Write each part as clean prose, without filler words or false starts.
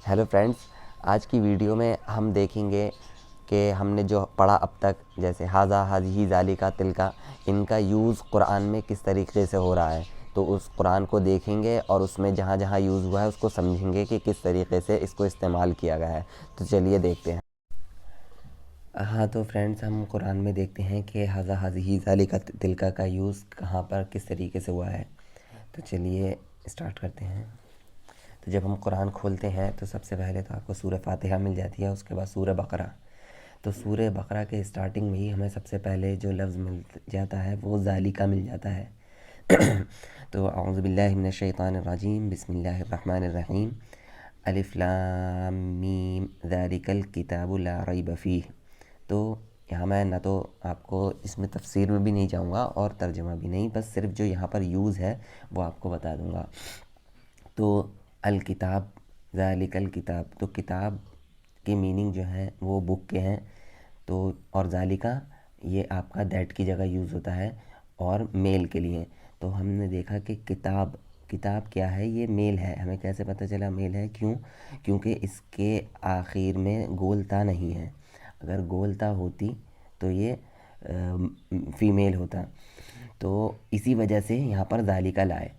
Hello friends, आज की video में हम देखेंगे कि हमने जो पढ़ा अब तक, जैसे हाज़ा, हाज़िही, ज़ालिका, तिलका, इनका यूज़ कुरान में किस तरीके से हो रहा है। तो उस कुरान को देखेंगे और उसमें जहाँ जहाँ यूज़ हुआ है उसको समझेंगे कि किस तरीके से इसको इस्तेमाल किया गया है। तो चलिए देखते हैं। हाँ, तो फ्रेंड्स, हम कुरान में देखते हैं कि हाज़ा, हाज़िही, ज़ालिका, तिलका का यूज़ कहाँ पर किस तरीके से हुआ है। तो चलिए स्टार्ट करते हैं। तो जब हम कुरान खोलते हैं तो सबसे पहले तो आपको सूरह फातिहा मिल जाती है, उसके बाद सूरह बकरा। तो सूरह बकरा के स्टार्टिंग में ही हमें सबसे पहले जो लफ्ज़ मिल जाता है वो ज़ालिका मिल जाता है। तो अऊज़ु बिल्लाहि मिनश शैतानिर रजीम, बिस्मिल्लाहिर रहमानिर रहीम, अलिफ लाम मीम, ज़ालिकल किताबु ला रैब फीह। तो यहाँ मैं ना तो आपको इसमें तफसीर में भी नहीं जाऊँगा और तर्जुमा भी नहीं, बस सिर्फ जो यहाँ पर यूज़ है वो आपको बता दूँगा। तो अल किताब, ज़ालिकल किताब, तो किताब के मीनिंग जो है वो बुक के हैं। तो और ज़ालिका ये आपका दैट की जगह यूज़ होता है और मेल के लिए। तो हमने देखा कि किताब, किताब क्या है, ये मेल है। हमें कैसे पता चला मेल है? क्योंकि इसके आखिर में गोलता नहीं है। अगर गोलता होती तो ये फ़ीमेल होता। तो इसी वजह से यहाँ पर ज़ालिका लाए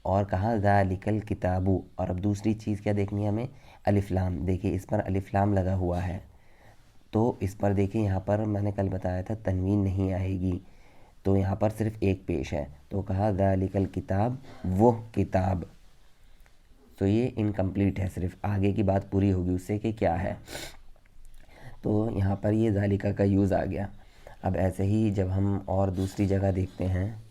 और कहा ज़ालिकल किताबु। और अब दूसरी चीज़ क्या देखनी है हमें? अलिफ लाम। देखिए इस पर अलिफ लाम लगा हुआ है, तो इस पर देखिए यहाँ पर मैंने कल बताया था तनवीन नहीं आएगी, तो यहाँ पर सिर्फ एक पेश है। तो कहा ज़ालिकल किताब, वो किताब। तो ये इनकम्प्लीट है, सिर्फ आगे की बात पूरी होगी उससे कि क्या है। तो यहाँ पर ये ज़ालिका का यूज़ आ गया। अब ऐसे ही जब हम और दूसरी जगह देखते हैं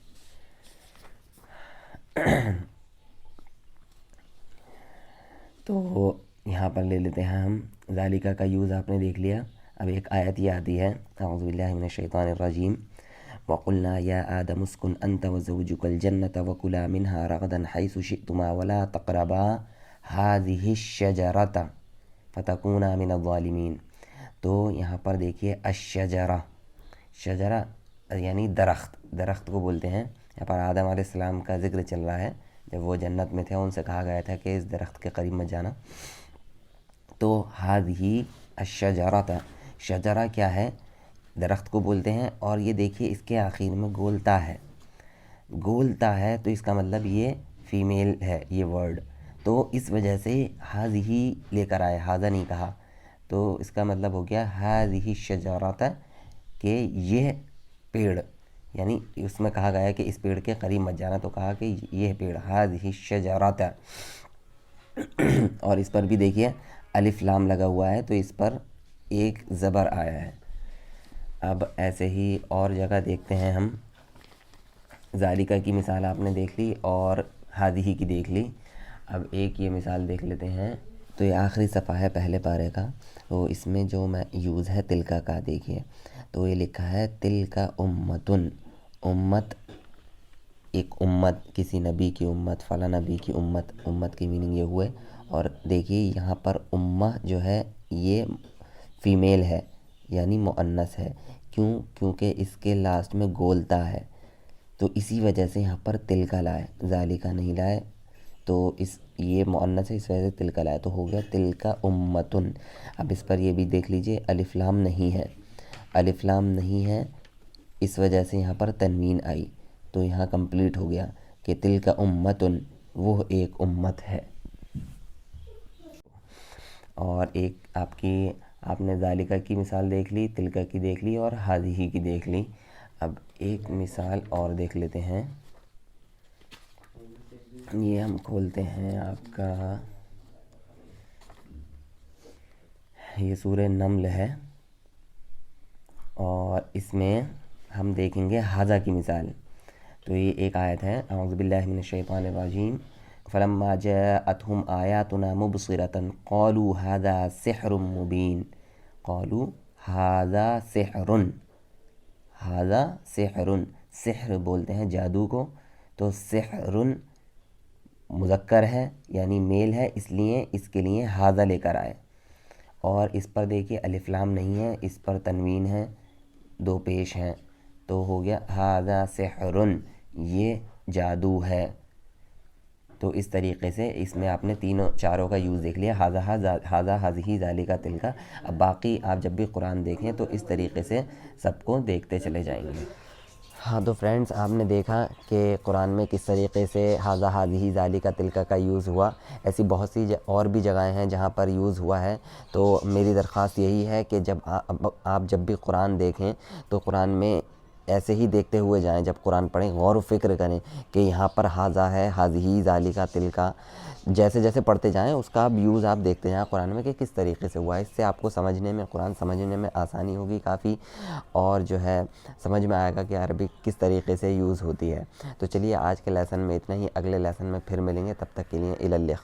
तो यहाँ पर ले लेते हैं हम ज़ालिका का यूज़। आपने देख लिया। अब एक आयत ये आती है, अऊज़ु बिल्लाहि मिनश शैतानिर रजीम, वक़ुल्ना या आदम उस्कुन अंत व ज़ौजुकल जन्नत वकुला मिन्हा रगदन हैसु शि'तुमा वला तक़रबा हाज़िहि शजरत फ़तकूना मिनज़ ज़ालिमीन। तो यहाँ पर देखिए अश्शजरा, शजरा यानी दरख्त, दरख्त को बोलते हैं। यहाँ पर आदम अलैहिस्सलाम का ज़िक्र चल रहा है। जब वो जन्नत में थे उनसे कहा गया था कि इस दरख्त के करीब मत जाना। तो हाज़िही अश्शजरा था। शजरा क्या है? दरख्त को बोलते हैं। और ये देखिए इसके आखिर में गोलता है, गोलता है, तो इसका मतलब ये फ़ीमेल है ये वर्ड। तो इस वजह से हाज़िही लेकर आए, हाज़ा नहीं कहा। तो इसका मतलब हो गया हाज़िही शजरत, कि यह पेड़, यानी उसमें कहा गया है कि इस पेड़ के करीब मत जाना, तो कहा कि यह पेड़ हाज़िही शजरत। और इस पर भी देखिए अलिफ लाम लगा हुआ है, तो इस पर एक ज़बर आया है। अब ऐसे ही और जगह देखते हैं हम। ज़ालिका की मिसाल आपने देख ली और हाज़िही की देख ली। अब एक ये मिसाल देख लेते हैं। तो ये आखिरी सफ़ा है पहले पारे का। तो इसमें जो मैं यूज़ है तिलका का, देखिए तो ये लिखा है तिलका उम्मतुन। उम्मत, एक उम्मत, किसी नबी की उम्मत, फ़ला नबी की उम्मत। उम्मत की मीनिंग ये हुए। और देखिए यहाँ पर उम्मा जो है ये फ़ीमेल है, यानी मुअन्नस है। क्योंकि इसके लास्ट में गोलता है, तो इसी वजह से यहाँ पर तिलका लाए, ज़ालिका नहीं लाए। तो इस ये मुअन्नस है, इस वजह से तिलका लाए, तो हो गया तिलका उम्मतुन। अब इस पर ये भी देख लीजिए अलिफ लाम नहीं है, अलिफ लाम नहीं है, इस वजह से यहाँ पर तनवीन आई। तो यहाँ कंप्लीट हो गया कि तिलका उम्मतुन, वो एक उम्मत है। और एक आपने ज़ालिका की मिसाल देख ली, तिलका की देख ली और हाज़िही की देख ली। अब एक मिसाल और देख लेते हैं। ये हम खोलते हैं आपका, ये सूरह नम्ल है और इसमें हम देखेंगे हाज़ा की मिसाल। तो ये एक आयत है, अऊज़ु बिल्लाहि मिनश शैतानिर रजीम, फलम्मा जाअतहुम आयातुना मुबसिरतन क़ालू हाज़ा सिह्रुम मुबीन। क़ालू हाज़ा सिह्रुन, हाज़ा सिह्रुन, सिह्र बोलते हैं जादू को। तो सिह्रुन मुज़क्कर है यानी मेल है, इसलिए इसके लिए हाज़ा लेकर आए। और इस पर देखिए अलिफ लाम नहीं है, इस पर तनवीन है, दो पेश हैं। तो हो गया हाज़ा सिह्रुन, ये जादू है। تو اس طریقے سے اس میں آپ نے تینوں چاروں کا یوز دیکھ لیا، ھذا ھذہ ذالک تلک۔ اب باقی آپ جب بھی قرآن دیکھیں تو اس طریقے سے سب کو دیکھتے چلے جائیں گے۔ ہاں تو فرینڈس، آپ نے دیکھا کہ قرآن میں کس طریقے سے ھذا ھذہ ذالک تلک کا یوز ہوا۔ ایسی بہت سی اور بھی جگہیں ہیں جہاں پر یوز ہوا ہے۔ تو میری درخواست یہی ہے کہ آپ جب بھی قرآن دیکھیں تو قرآن میں ایسے ہی دیکھتے ہوئے جائیں، جب قرآن پڑھیں غور و فکر کریں کہ یہاں پر ھذا ہے، ھذہ ذالک تلک، جیسے جیسے پڑھتے جائیں اس کا یوز آپ دیکھتے جائیں قرآن میں کہ کس طریقے سے ہوا ہے۔ اس سے آپ کو سمجھنے میں، قرآن سمجھنے میں آسانی ہوگی کافی، اور جو ہے سمجھ میں آئے گا کہ عربی کس طریقے سے یوز ہوتی ہے۔ تو چلیے آج کے لیسن میں اتنا ہی، اگلے لیسن میں پھر ملیں گے، تب تک کے لیے الی اللقاء۔